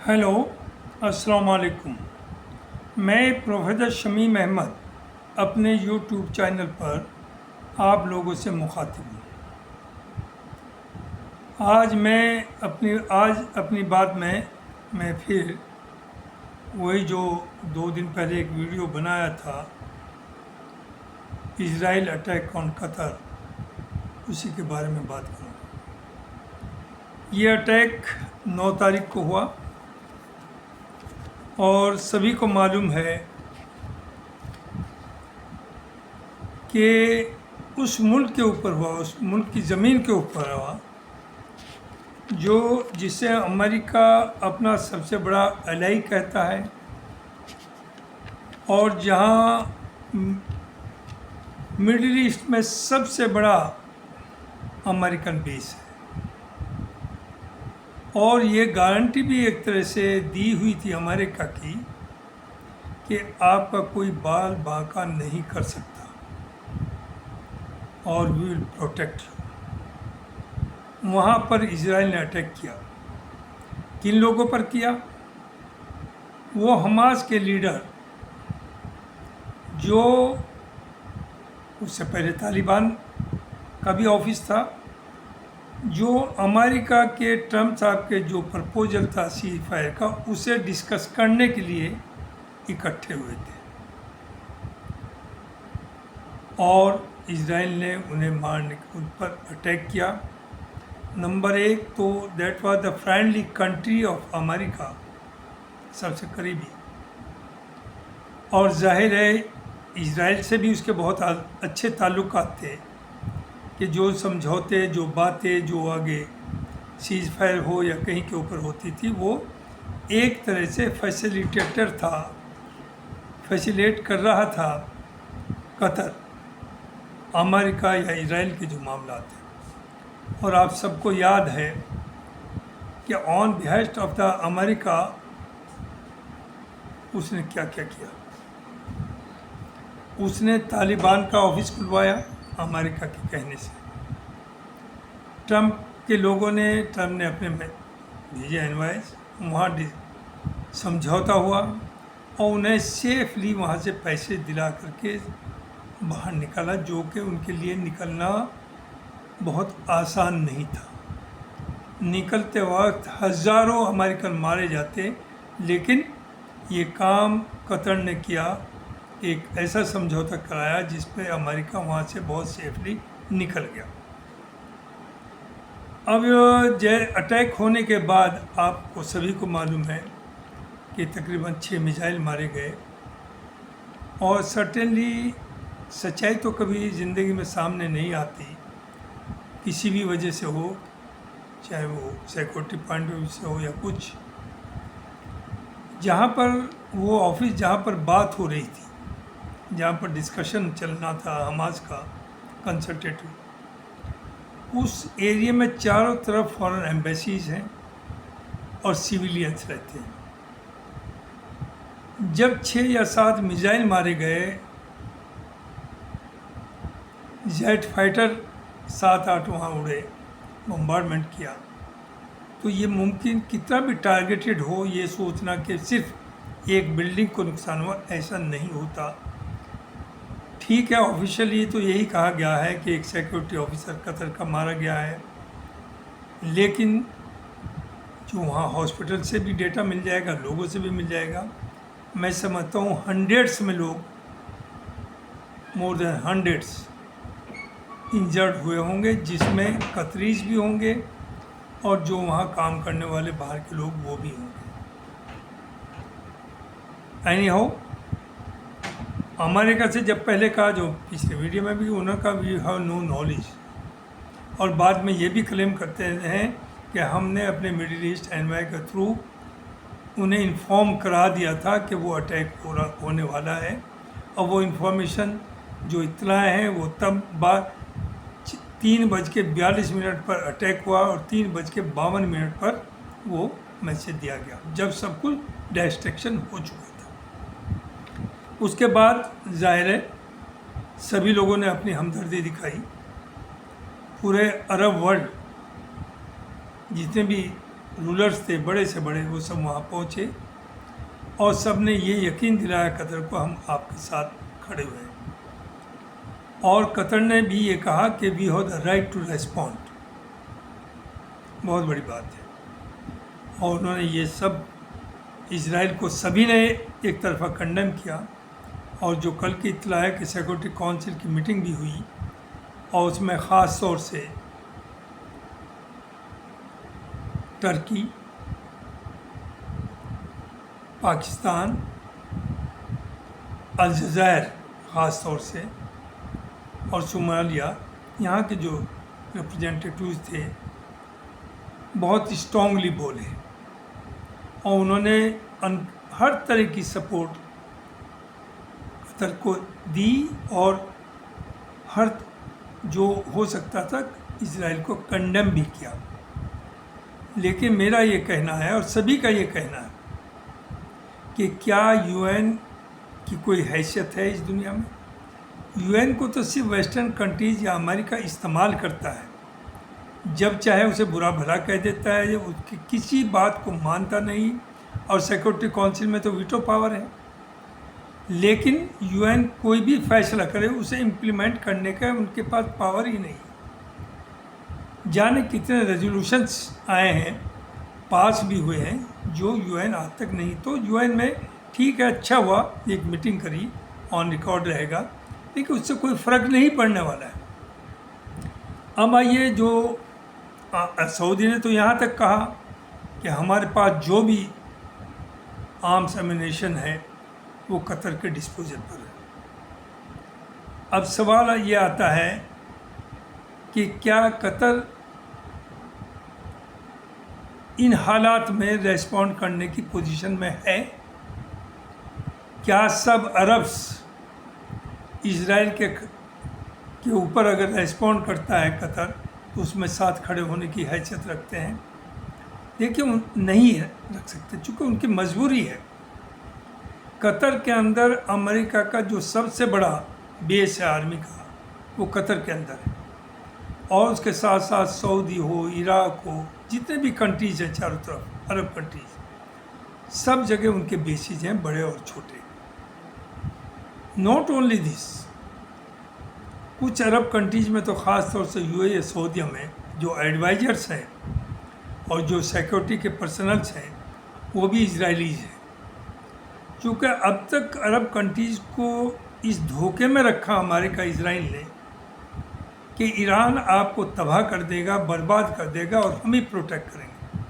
Hello, अस्सलाम वालेकुम। मैं प्रोफेसर शमीम अहमद अपने यूट्यूब चैनल पर आप लोगों से मुखातिब हूँ। आज अपनी बात में मैं फिर वही जो 2 दिन पहले एक वीडियो बनाया था, इजराइल अटैक ऑन कतर, उसी के बारे में बात करूँगा। ये अटैक 9 तारीख को हुआ और सभी को मालूम है कि उस मुल्क के ऊपर हुआ, उस मुल्क की ज़मीन के ऊपर हुआ जिसे अमेरिका अपना सबसे बड़ा एलाई कहता है और जहाँ मिडिल ईस्ट में सबसे बड़ा अमेरिकन बेस है। और ये गारंटी भी एक तरह से दी हुई थी अमेरिका की कि आपका कोई बाल बांका नहीं कर सकता और वी विल प्रोटेक्ट यू। वहाँ पर इजराइल ने अटैक किया। किन लोगों पर किया? वो हमास के लीडर जो उससे पहले तालिबान का भी ऑफिस था, जो अमेरिका के ट्रम्प साहब के जो प्रपोजल था सीज फायर का, उसे डिस्कस करने के लिए इकट्ठे हुए थे और इजराइल ने उन पर अटैक किया। नंबर 1 तो that was the friendly country of America, सबसे करीबी, और जाहिर है इजराइल से भी उसके बहुत अच्छे ताल्लुकात थे कि जो समझौते, जो बातें, जो आगे सीज फायर हो या कहीं के ऊपर होती थी, वो एक तरह से फैसिलेट कर रहा था कतर, अमेरिका या इजराइल के जो मामला थे। और आप सबको याद है कि ऑन बिहाइस्ट ऑफ द अमेरिका उसने क्या क्या किया। उसने तालिबान का ऑफिस खुलवाया अमेरिका के कहने से। ट्रम्प ने अपने में भेजे एनवाइस, वहाँ समझौता हुआ और उन्हें सेफली वहाँ से पैसे दिला करके बाहर निकाला, जो कि उनके लिए निकलना बहुत आसान नहीं था। निकलते वक्त हज़ारों अमेरिकन मारे जाते, लेकिन ये काम कतर ने किया, एक ऐसा समझौता कराया जिस पे अमेरिका वहाँ से बहुत सेफली निकल गया। अब अटैक होने के बाद आपको सभी को मालूम है कि तकरीबन 6 मिसाइल मारे गए और सर्टेनली सच्चाई तो कभी ज़िंदगी में सामने नहीं आती, किसी भी वजह से हो, चाहे वो सिक्योरिटी पॉइंट ऑफ व्यू से हो या कुछ। जहाँ पर वो ऑफिस, जहाँ पर बात हो रही थी, जहाँ पर डिस्कशन चलना था हमास का कंसल्टेटिव, उस एरिया में चारों तरफ फॉरेन एम्बेसीज हैं और सिविलियंस रहते हैं। जब 6 या 7 मिसाइल मारे गए, जेट फाइटर 7-8 वहाँ उड़े, बम्बार्डमेंट किया, तो ये मुमकिन कितना भी टारगेटेड हो, ये सोचना कि सिर्फ एक बिल्डिंग को नुकसान हुआ, ऐसा नहीं होता। ठीक है, ऑफिशियली तो यही कहा गया है कि एक सिक्योरिटी ऑफिसर कतर का मारा गया है, लेकिन जो वहाँ हॉस्पिटल से भी डेटा मिल जाएगा, लोगों से भी मिल जाएगा। मैं समझता हूँ हंड्रेड्स में लोग, मोर देन हंड्रेड्स इंजर्ड हुए होंगे, जिसमें कतरीज भी होंगे और जो वहाँ काम करने वाले बाहर के लोग वो भी होंगे। एनी हाउ, अमेरिका से जब पहले कहा, जो पिछले वीडियो में भी उन्होंने कहा वी हैव नो नॉलेज, और बाद में ये भी क्लेम करते हैं कि हमने अपने मिडिल ईस्ट एनवाई के थ्रू उन्हें इन्फॉर्म करा दिया था कि वो अटैक होने वाला है। और वो इन्फॉर्मेशन, जो इत्तलाएँ हैं, वो तब 3:42 पर अटैक हुआ और 3:52 पर वो मैसेज दिया गया, जब सब कुछ डिस्ट्रैक्शन हो चुका था। उसके बाद जाहिर है सभी लोगों ने अपनी हमदर्दी दिखाई। पूरे अरब वर्ल्ड जितने भी रूलर्स थे बड़े से बड़े, वो सब वहाँ पहुँचे और सब ने ये यकीन दिलाया कतर को हम आपके साथ खड़े हुए हैं। और कतर ने भी ये कहा कि we have the right to respond. बहुत बड़ी बात है। और उन्होंने ये सब इजराइल को सभी ने एक तरफा कंडेम किया। और जो कल की इत्तला है कि सिक्योरिटी काउंसिल की मीटिंग भी हुई और उसमें ख़ास तौर से टर्की, पाकिस्तान, अलजायर ख़ास तौर से और सोमालिया, यहाँ के जो रिप्रेजेंटेटिव्स थे बहुत स्ट्रांगली बोले और उन्होंने हर तरह की सपोर्ट कतर को दी और हर जो हो सकता था इजराइल को कंडेम भी किया। लेकिन मेरा ये कहना है और सभी का ये कहना है कि क्या यूएन की कोई हैसियत है इस दुनिया में? यूएन को तो सिर्फ वेस्टर्न कंट्रीज या अमेरिका इस्तेमाल करता है, जब चाहे उसे बुरा भला कह देता है, उसकी किसी बात को मानता नहीं। और सिक्योरिटी काउंसिल में तो वीटो पावर है, लेकिन यूएन कोई भी फैसला करे उसे इम्प्लीमेंट करने का उनके पास पावर ही नहीं। जाने कितने रेजोल्यूशंस आए हैं, पास भी हुए हैं, जो यूएन आज तक नहीं। तो यूएन में ठीक है, अच्छा हुआ एक मीटिंग करी, ऑन रिकॉर्ड रहेगा, लेकिन उससे कोई फ़र्क नहीं पड़ने वाला है। अब आइए, जो सऊदी ने तो यहाँ तक कहा कि हमारे पास जो भी आर्म्स एमिनेशन है वो कतर के डिस्पोजल पर है। अब सवाल ये आता है कि क्या कतर इन हालात में रेस्पॉन्ड करने की पोजीशन में है? क्या सब अरब्स इजराइल के ऊपर अगर रेस्पॉन्ड करता है कतर, तो उसमें साथ खड़े होने की हैसियत रखते हैं? देखिए, नहीं है रख सकते, चूँकि उनकी मजबूरी है। कतर के अंदर अमेरिका का जो सबसे बड़ा बेस है आर्मी का, वो कतर के अंदर है। और उसके साथ साथ सऊदी हो, इराक हो, जितने भी कंट्रीज़ हैं चारों तरफ, अरब कंट्रीज़, सब जगह उनके बेसिस हैं, बड़े और छोटे। नॉट ओनली दिस, कुछ अरब कंट्रीज़ में तो ख़ास तौर से यूएई, सऊदी में जो एडवाइजर्स हैं और जो सिक्योरिटी के पर्सनल्स हैं, वो भी इजरायलीज़ हैं। क्योंकि अब तक अरब कंट्रीज़ को इस धोखे में रखा अमेरिका, इजराइल ने, कि ईरान आपको तबाह कर देगा, बर्बाद कर देगा और हम ही प्रोटेक्ट करेंगे।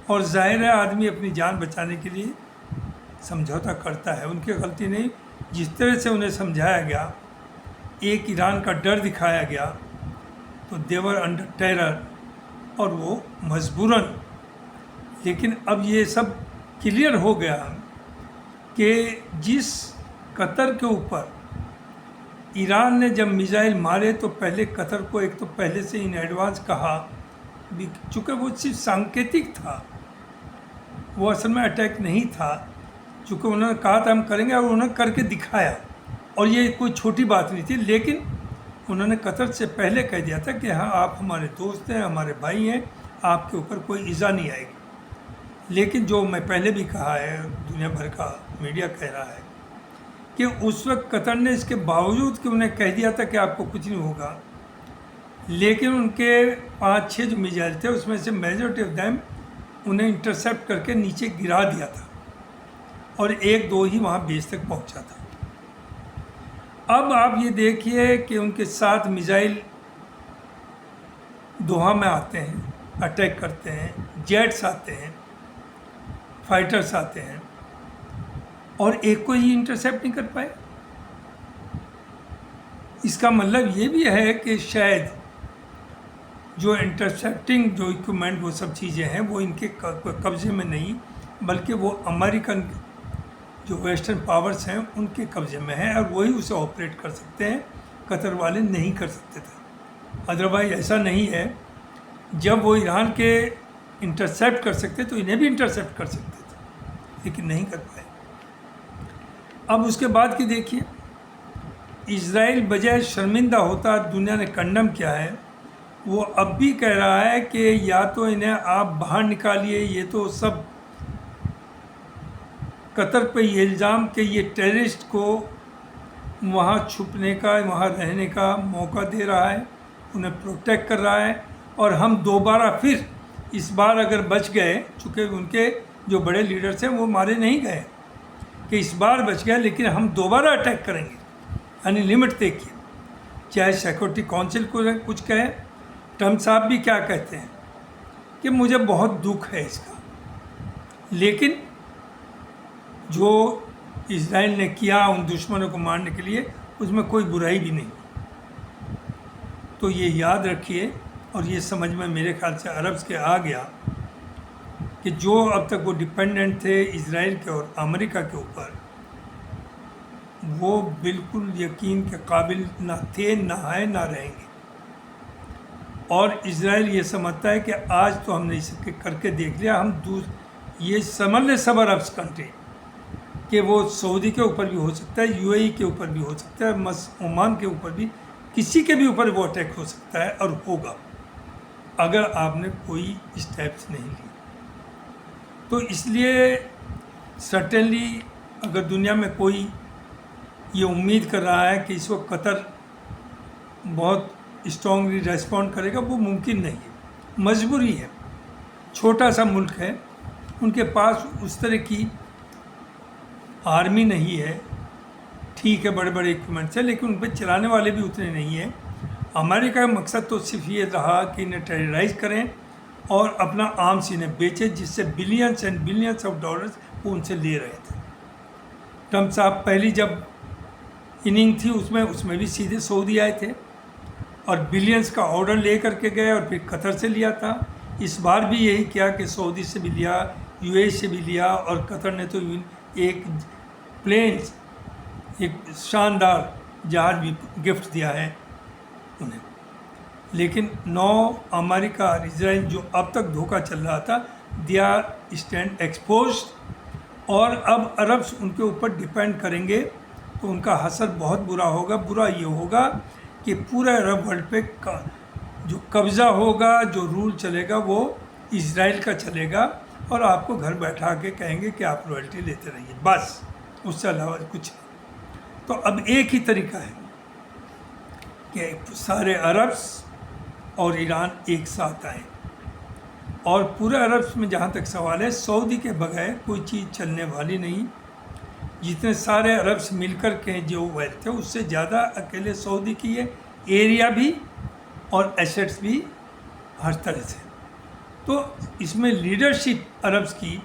और जाहिर है आदमी अपनी जान बचाने के लिए समझौता करता है, उनकी गलती नहीं। जिस तरह से उन्हें समझाया गया, एक ईरान का डर दिखाया गया, तो देवर अंडर टेरर और वो मजबूरन। लेकिन अब ये सब क्लियर हो गया कि जिस कतर के ऊपर ईरान ने जब मिसाइल मारे तो पहले कतर को एक तो पहले से इन एडवांस कहा, चूँकि वो सिर्फ सांकेतिक था, वो असल में अटैक नहीं था। चूँकि उन्होंने कहा था हम करेंगे और उन्होंने करके दिखाया, और ये कोई छोटी बात नहीं थी। लेकिन उन्होंने कतर से पहले कह दिया था कि हाँ, आप हमारे दोस्त हैं, हमारे भाई हैं, आपके ऊपर कोई ईज़ा नहीं आएगी। लेकिन जो मैं पहले भी कहा है, दुनिया भर का मीडिया कह रहा है कि उस वक्त कतर ने इसके बावजूद कि उन्हें कह दिया था कि आपको कुछ नहीं होगा, लेकिन उनके 5-6 जो मिसाइल थे उसमें से मेजॉरिटी ऑफ दैम उन्हें इंटरसेप्ट करके नीचे गिरा दिया था और 1-2 ही वहाँ बेस तक पहुँचा था। अब आप ये देखिए कि उनके साथ मिसाइल दोहा में आते हैं, अटैक करते हैं, जेट्स आते हैं, फाइटर्स आते हैं, और एक को ही इंटरसेप्ट नहीं कर पाए। इसका मतलब ये भी है कि शायद जो इंटरसेप्टिंग जो इक्विपमेंट, वो सब चीज़ें हैं, वो इनके कब्ज़े में नहीं, बल्कि वो अमेरिकन जो वेस्टर्न पावर्स हैं उनके कब्ज़े में है, और वही उसे ऑपरेट कर सकते हैं। कतर वाले नहीं कर सकते थे। अदरवाइज ऐसा नहीं है, जब वो ईरान के इंटरसेप्ट कर सकते तो इन्हें भी इंटरसेप्ट कर सकते थे, लेकिन नहीं कर पाए। अब उसके बाद की देखिए, इजराइल बजाय शर्मिंदा होता, दुनिया ने कंडम किया है, वो अब भी कह रहा है कि या तो इन्हें आप बाहर निकालिए, ये तो सब कतर पे ये इल्ज़ाम कि ये टेररिस्ट को वहाँ छुपने का, वहाँ रहने का मौका दे रहा है, उन्हें प्रोटेक्ट कर रहा है, और हम दोबारा फिर इस बार अगर बच गए, चूँकि उनके जो बड़े लीडर्स हैं वो मारे नहीं गए, कि इस बार बच गए लेकिन हम दोबारा अटैक करेंगे, यानी लिमिट देखिए। चाहे सिक्योरिटी काउंसिल को कुछ कहे, ट्रम्प साहब भी क्या कहते हैं कि मुझे बहुत दुख है इसका, लेकिन जो इजराइल ने किया उन दुश्मनों को मारने के लिए, उसमें कोई बुराई भी नहीं। तो ये याद रखिए, और ये समझ में मेरे ख्याल से अरब्स के आ गया कि जो अब तक वो डिपेंडेंट थे इजराइल के और अमेरिका के ऊपर, वो बिल्कुल यकीन के काबिल ना थे, ना है, ना रहेंगे। और इजराइल ये समझता है कि आज तो हमने इसे करके देख लिया, हम ये समझ ले सब अरब्स कंट्री कि वो सऊदी के ऊपर भी हो सकता है, यूएई के ऊपर भी हो सकता है, ओमान के ऊपर भी, किसी के भी ऊपर वो अटैक हो सकता है और होगा, अगर आपने कोई स्टेप्स नहीं लिए। तो इसलिए सर्टेनली अगर दुनिया में कोई ये उम्मीद कर रहा है कि इस वक्त कतर बहुत स्ट्रॉन्गली रेस्पॉन्ड करेगा, वो मुमकिन नहीं है, मजबूरी है। छोटा सा मुल्क है, उनके पास उस तरह की आर्मी नहीं है, ठीक है बड़े बड़े इक्विपमेंट्स हैं, लेकिन उन पर चलाने वाले भी उतने नहीं हैं। अमेरिका का मकसद तो सिर्फ ये रहा कि इन्हें टेरराइज करें और अपना आर्म्स इन्हें बेचें, जिससे billions and billions of dollars वो उनसे ले रहे थे। ट्रम्प साहब पहली जब इनिंग थी उसमें भी सीधे सऊदी आए थे और बिलियंस का ऑर्डर ले करके गए और फिर कतर से लिया था। इस बार भी यही किया कि सऊदी से भी लिया, यूएई से भी लिया, और कतर ने तो एक प्लेन्स, एक शानदार जहाज भी गिफ्ट दिया है उन्हें। लेकिन 9 अमेरिका और इजराइल जो अब तक धोखा चल रहा था, दे आर स्टैंड एक्सपोज्ड, और अब अरब्स उनके ऊपर डिपेंड करेंगे तो उनका असर बहुत बुरा होगा। बुरा ये होगा कि पूरा अरब वर्ल्ड पे जो कब्ज़ा होगा, जो रूल चलेगा, वो इजराइल का चलेगा, और आपको घर बैठा के कहेंगे कि आप रॉयल्टी लेते रहिए, बस, उससे अलावा कुछ नहीं। तो अब एक ही तरीका है कि सारे अरब्स और ईरान एक साथ आए, और पूरे अरब्स में जहाँ तक सवाल है, सऊदी के बगैर कोई चीज़ चलने वाली नहीं। जितने सारे अरब्स मिलकर के जो वेल्थ है, उससे ज़्यादा अकेले सऊदी की है, एरिया भी और एसेट्स भी हर तरह से। तो इसमें लीडरशिप अरब्स की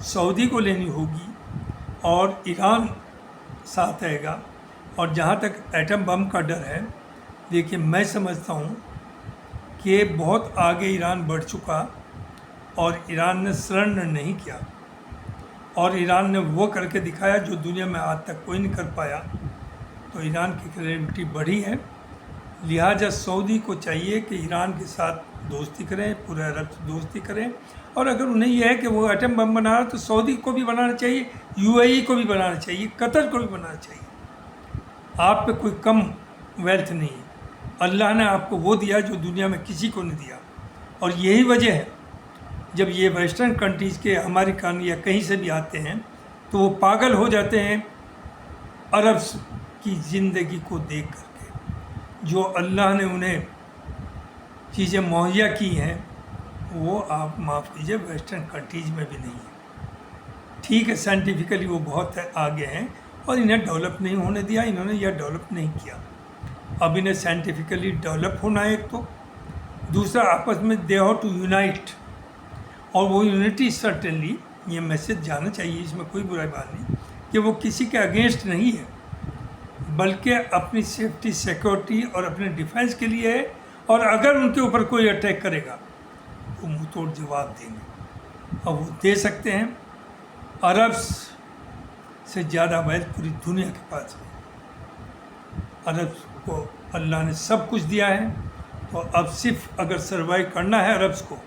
सऊदी को लेनी होगी और ईरान साथ आएगा। और जहाँ तक एटम बम का डर है, देखिए मैं समझता हूँ कि बहुत आगे ईरान बढ़ चुका और ईरान ने सरेंडर नहीं किया, और ईरान ने वो करके दिखाया जो दुनिया में आज तक कोई नहीं कर पाया। तो ईरान की क्रेडिबिलिटी बढ़ी है, लिहाजा सऊदी को चाहिए कि ईरान के साथ दोस्ती करें, पूरे अरब से दोस्ती करें, और अगर उन्हें यह है कि वो एटम बम बना रहा है तो सऊदी को भी बनाना चाहिए, यूएई को भी बनाना चाहिए, कतर को भी बनाना चाहिए। आप पे कोई कम वेल्थ नहीं है, अल्लाह ने आपको वो दिया जो दुनिया में किसी को नहीं दिया। और यही वजह है जब ये वेस्टर्न कंट्रीज़ के अमेरिकन या कहीं से भी आते हैं तो वो पागल हो जाते हैं अरब्स की ज़िंदगी को देख करके। जो अल्लाह ने उन्हें चीज़ें मुहैया की हैं वो आप माफ़ कीजिए वेस्टर्न कंट्रीज़ में भी नहीं है। ठीक है, साइंटिफिकली वो बहुत आगे हैं और इन्हें डेवलप नहीं होने दिया, इन्होंने यह डेवलप नहीं किया। अब इन्हें साइंटिफिकली डेवलप होना है एक तो, दूसरा आपस में दे हैव टू यूनाइट, और वो यूनिटी सर्टेनली, ये मैसेज जाना चाहिए, इसमें कोई बुराई बात नहीं कि वो किसी के अगेंस्ट नहीं है, बल्कि अपनी सेफ्टी, सिक्योरिटी और अपने डिफेंस के लिए है। और अगर उनके ऊपर कोई अटैक करेगा तो मुँह तोड़ जवाब देंगे, और वो दे सकते हैं। अरब्स से ज़्यादा वेल्थ पूरी दुनिया के पास है। अरब्स को अल्लाह ने सब कुछ दिया है, तो अब सिर्फ अगर सर्वाइव करना है अरब्स को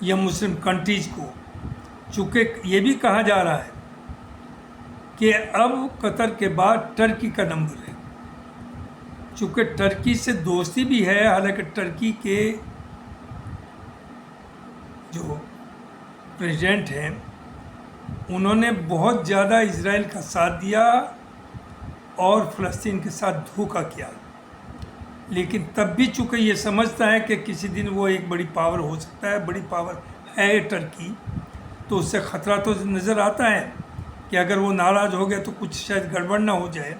या मुस्लिम कंट्रीज़ को, चूँकि ये भी कहा जा रहा है कि अब कतर के बाद टर्की का नंबर है, चूँकि टर्की से दोस्ती भी है, हालांकि टर्की के जो प्रेसिडेंट हैं उन्होंने बहुत ज़्यादा इजराइल का साथ दिया और फ़लस्तीन के साथ धोखा किया, लेकिन तब भी चूँकि ये समझता है कि किसी दिन वो एक बड़ी पावर हो सकता है, बड़ी पावर है टर्की, तो उससे ख़तरा तो नज़र आता है कि अगर वो नाराज़ हो गया तो कुछ शायद गड़बड़ ना हो जाए।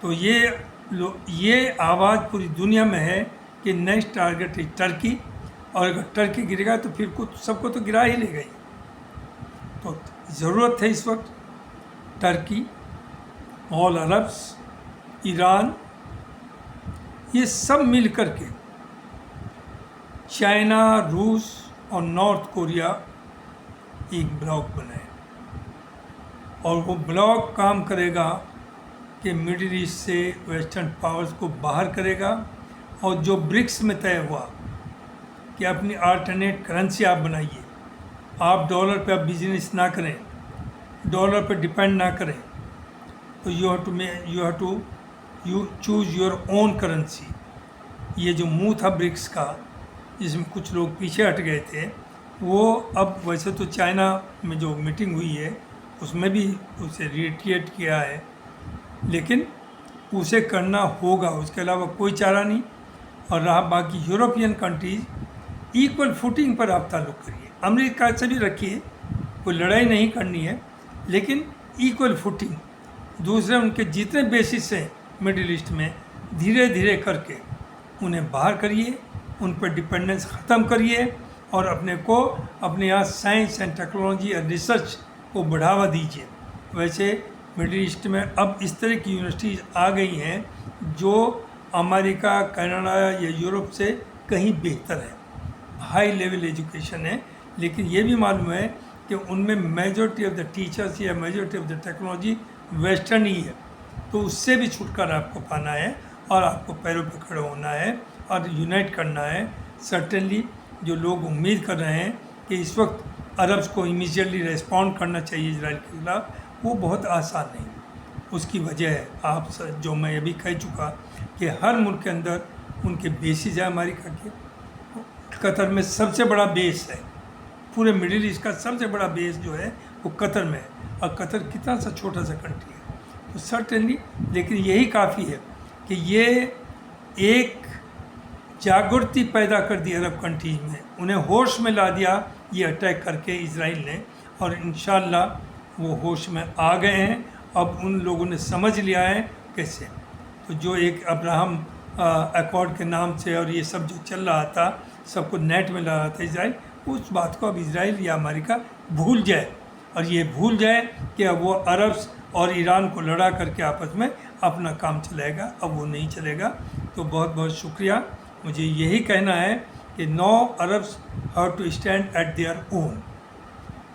तो ये आवाज़ पूरी दुनिया में है कि नेक्स्ट टारगेट इज टर्की, और अगर टर्की गिरेगा तो फिर कुछ सबको तो गिरा ही लेगा ही। तो ज़रूरत है इस वक्त टर्की, ऑल अरब्स, ईरान, ये सब मिल कर के चाइना, रूस और नॉर्थ कोरिया एक ब्लॉक बनाए, और वो ब्लॉक काम करेगा कि मिडिल ईस्ट से वेस्टर्न पावर्स को बाहर करेगा। और जो ब्रिक्स में तय हुआ कि अपनी अल्टरनेट करेंसी आप बनाइए, आप डॉलर पे आप बिजनेस ना करें, डॉलर पे डिपेंड ना करें, तो you have to choose your own currency. ये जो मुंह था ब्रिक्स का, जिसमें कुछ लोग पीछे हट गए थे, वो अब वैसे तो चाइना में जो मीटिंग हुई है उसमें भी उसे रिएटिएट किया है, लेकिन उसे करना होगा, उसके अलावा कोई चारा नहीं। और रहा बाकी यूरोपियन कंट्रीज़, इक्वल फुटिंग पर आप ताल्लुक़ करिए, अमेरिका से भी रखिए, कोई लड़ाई नहीं करनी है, लेकिन इक्वल फुटिंग। दूसरे उनके जितने बेसिस हैं मिडिल ईस्ट में, धीरे धीरे करके उन्हें बाहर करिए, उन पर डिपेंडेंस ख़त्म करिए, और अपने यहाँ साइंस एंड टेक्नोलॉजी और रिसर्च को बढ़ावा दीजिए। वैसे मिडिल ईस्ट में अब इस तरह की यूनिवर्सिटीज़ आ गई हैं जो अमेरिका, कनाडा या यूरोप से कहीं बेहतर है, हाई लेवल एजुकेशन है, लेकिन ये भी मालूम है कि उनमें मेजॉरिटी ऑफ द टीचर्स या majority of the technology western ही है। तो उससे भी छुटकारा आपको पाना है, और आपको पैरों पर खड़े होना है और यूनाइट करना है। सर्टेनली जो लोग उम्मीद कर रहे हैं कि इस वक्त अरब्स को इमीडिएटली रेस्पॉन्ड करना चाहिए इजराइल के खिलाफ, वो बहुत आसान नहीं। उसकी वजह है आप जो मैं अभी कह चुका कि हर मुल्क के अंदर उनके बेसिस है। अमेरिका के कतर में सबसे बड़ा बेस है, पूरे मिडिल ईस्ट का सबसे बड़ा बेस जो है वो कतर में है, और कतर कितना सा छोटा सा कंट्री है। तो सर्टेनली, लेकिन यही काफ़ी है कि ये एक जागृति पैदा कर दी अरब कंट्रीज में, उन्हें होश में ला दिया ये अटैक करके इजराइल ने, और इंशाल्लाह वो होश में आ गए हैं। अब उन लोगों ने समझ लिया है कैसे। तो जो एक अब्राहम अकॉर्ड के नाम से और ये सब जो चल रहा था, सबको नेट में ला रहा था इजराइल, उस बात को अब इजराइल या अमेरिका भूल जाए, और ये भूल जाए कि अब वो अरब्स और ईरान को लड़ा करके आपस में अपना काम चलाएगा। अब वो नहीं चलेगा। तो बहुत बहुत शुक्रिया। मुझे यही कहना है कि no Arabs have to stand at their own,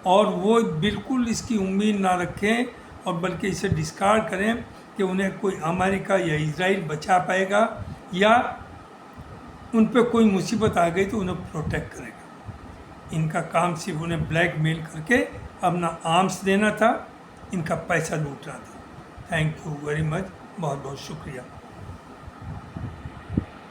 और वो बिल्कुल इसकी उम्मीद ना रखें, और बल्कि इसे डिस्कार्ड करें कि उन्हें कोई अमेरिका या इजराइल बचा पाएगा, या उन पर कोई मुसीबत आ गई तो उन्हें प्रोटेक्ट करेगा। इनका काम सिर्फ उन्हें ब्लैकमेल करके अपना आर्म्स देना था, इनका पैसा लूटना था। थैंक यू वेरी मच, बहुत बहुत शुक्रिया।